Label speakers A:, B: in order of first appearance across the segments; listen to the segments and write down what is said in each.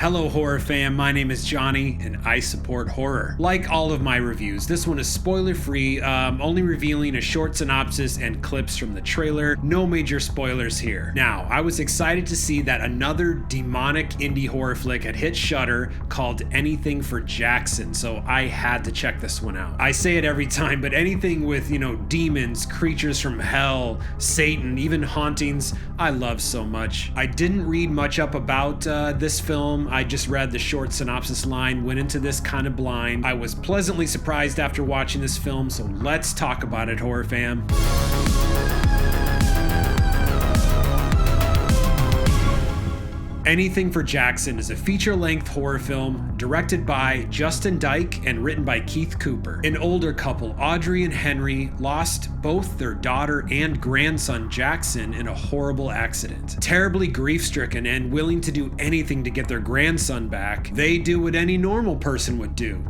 A: Hello horror fam, my name is Johnny and I support horror. Like all of my reviews, this one is spoiler free, only revealing a short synopsis and clips from the trailer, no major spoilers here. Now, I was excited to see that another demonic indie horror flick had hit Shudder called Anything for Jackson, so I had to check this one out. I say it every time, but anything with, demons, creatures from hell, Satan, even hauntings, I love so much. I didn't read much up about this film. I just read the short synopsis line, went into this kind of blind. I was pleasantly surprised after watching this film, so let's talk about it, horror fam. Anything for Jackson is a feature-length horror film directed by Justin Dyck and written by Keith Cooper. An older couple, Audrey and Henry, lost both their daughter and grandson Jackson in a horrible accident. Terribly grief-stricken and willing to do anything to get their grandson back, they do what any normal person would do.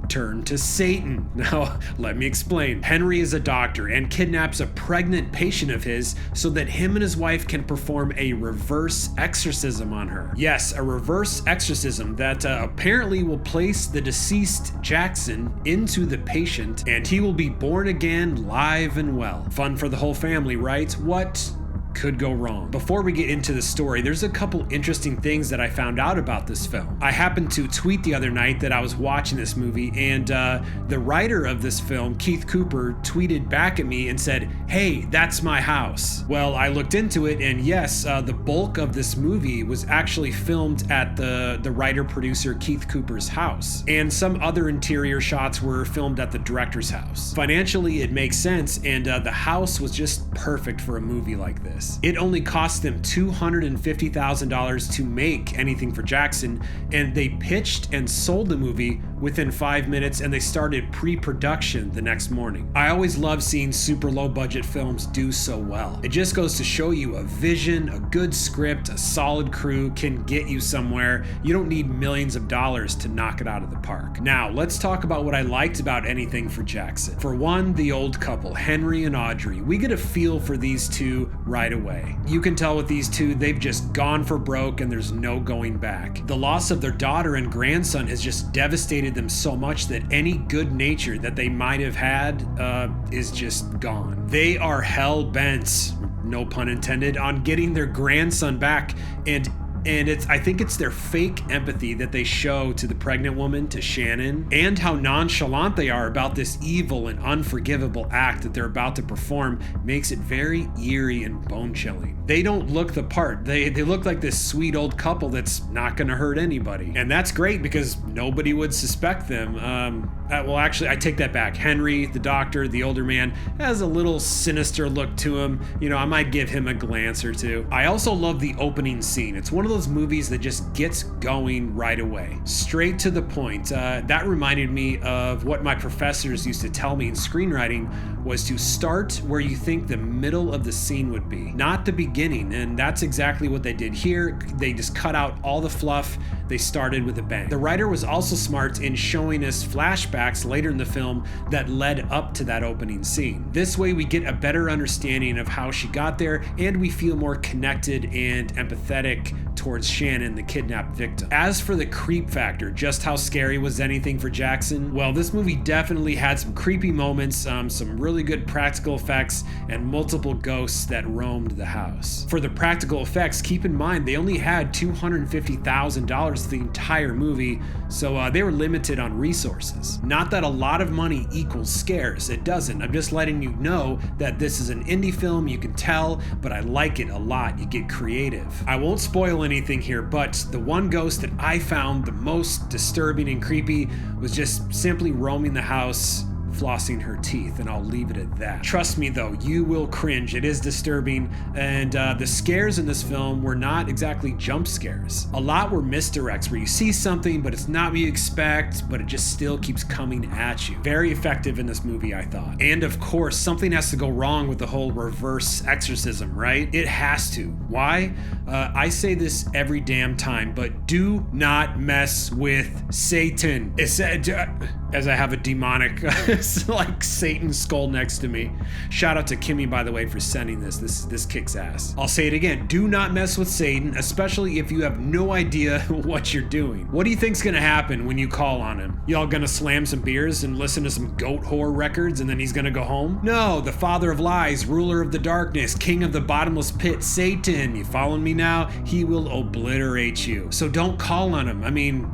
A: Turn to Satan. Now, let me explain. Henry is a doctor and kidnaps a pregnant patient of his so that him and his wife can perform a reverse exorcism on her. Yes, a reverse exorcism that apparently will place the deceased Jackson into the patient and he will be born again, live and well. Fun for the whole family, right? What could go wrong? Before we get into the story, there's a couple interesting things that I found out about this film. I happened to tweet the other night that I was watching this movie, and the writer of this film, Keith Cooper, tweeted back at me and said, "Hey, that's my house." Well, I looked into it, and yes, the bulk of this movie was actually filmed at the writer-producer Keith Cooper's house, and some other interior shots were filmed at the director's house. Financially, it makes sense, and the house was just perfect for a movie like this. It only cost them $250,000 to make Anything for Jackson, and they pitched and sold the movie within 5 minutes, and they started pre-production the next morning. I always love seeing super low budget films do so well. It just goes to show you a vision, a good script, a solid crew can get you somewhere. You don't need millions of dollars to knock it out of the park. Now, let's talk about what I liked about Anything for Jackson. For one, the old couple, Henry and Audrey. We get a feel for these two right away. You can tell with these two, they've just gone for broke and there's no going back. The loss of their daughter and grandson has just devastated them so much that any good nature that they might have had is just gone. They are hell-bent, no pun intended, on getting their grandson back, and I think it's their fake empathy that they show to the pregnant woman, to Shannon, and how nonchalant they are about this evil and unforgivable act that they're about to perform makes it very eerie and bone-chilling. They don't look the part. They look like this sweet old couple that's not gonna hurt anybody. And that's great because nobody would suspect them. Well, actually, I take that back. Henry, the doctor, the older man, has a little sinister look to him. I might give him a glance or two. I also love the opening scene. It's one of those movies that just gets going right away. Straight to the point. That reminded me of what my professors used to tell me in screenwriting was to start where you think the middle of the scene would be, not the beginning, and that's exactly what they did here. They just cut out all the fluff. They started with a bang. The writer was also smart in showing us flashbacks later in the film that led up to that opening scene. This way we get a better understanding of how she got there, and we feel more connected and empathetic towards Shannon, the kidnapped victim. As for the creep factor, just how scary was Anything for Jackson? Well, this movie definitely had some creepy moments, some really good practical effects, and multiple ghosts that roamed the house. For the practical effects, keep in mind they only had $250,000 the entire movie, so they were limited on resources. Not that a lot of money equals scares, it doesn't. I'm just letting you know that this is an indie film, you can tell, but I like it a lot. You get creative. I won't spoil anything here, but the one ghost that I found the most disturbing and creepy was just simply roaming the house, flossing her teeth, and I'll leave it at that. Trust me though, you will cringe. It is disturbing, and the scares in this film were not exactly jump scares. A lot were misdirects where you see something but it's not what you expect, but it just still keeps coming at you. Very effective in this movie, I thought. And of course, something has to go wrong with the whole reverse exorcism, right? It has to. Why? I say this every damn time, but do not mess with Satan. As I have a demonic Just like Satan's skull next to me. Shout out to Kimmy, by the way, for sending this. This kicks ass. I'll say it again. Do not mess with Satan, especially if you have no idea what you're doing. What do you think's gonna happen when you call on him? Y'all gonna slam some beers and listen to some goat whore records and then he's gonna go home? No, the father of lies, ruler of the darkness, king of the bottomless pit, Satan. You following me now? He will obliterate you. So don't call on him. I mean,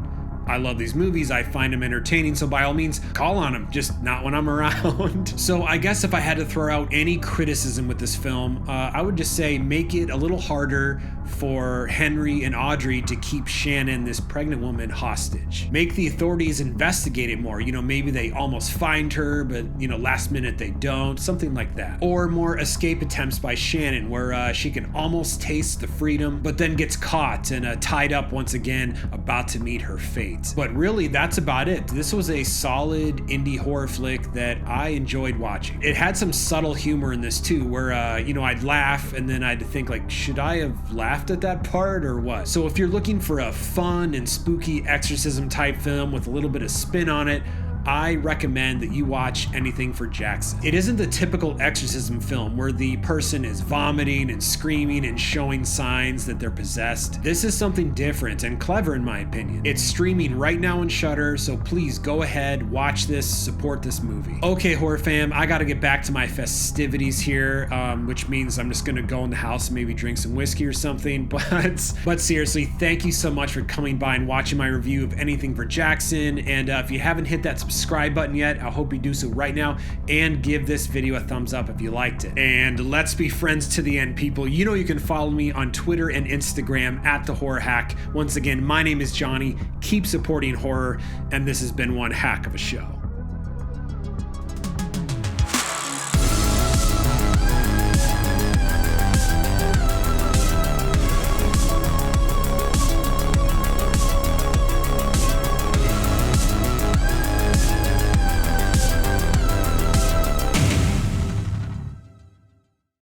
A: I love these movies, I find them entertaining, so by all means, call on them, just not when I'm around. So I guess if I had to throw out any criticism with this film, I would just say make it a little harder for Henry and Audrey to keep Shannon, this pregnant woman, hostage. Make the authorities investigate it more. You know, maybe they almost find her, but, you know, last minute they don't, something like that. Or more escape attempts by Shannon, where she can almost taste the freedom, but then gets caught and tied up once again, about to meet her fate. But really, that's about it. This was a solid indie horror flick that I enjoyed watching. It had some subtle humor in this too, where, you know, I'd laugh and then I'd think like, should I have laughed at that part or what? So if you're looking for a fun and spooky exorcism type film with a little bit of spin on it, I recommend that you watch Anything for Jackson. It isn't the typical exorcism film where the person is vomiting and screaming and showing signs that they're possessed. This is something different and clever in my opinion. It's streaming right now on Shudder, so please go ahead, watch this, support this movie. Okay, horror fam, I gotta get back to my festivities here, which means I'm just gonna go in the house and maybe drink some whiskey or something, but seriously, thank you so much for coming by and watching my review of Anything for Jackson, and if you haven't hit that subscribe button yet, I hope you do so right now and give this video a thumbs up if you liked it. And let's be friends to the end, people. You know you can follow me on Twitter and Instagram at The Horror Hack. Once again, my name is Johnny. Keep supporting horror, and this has been one hack of a show.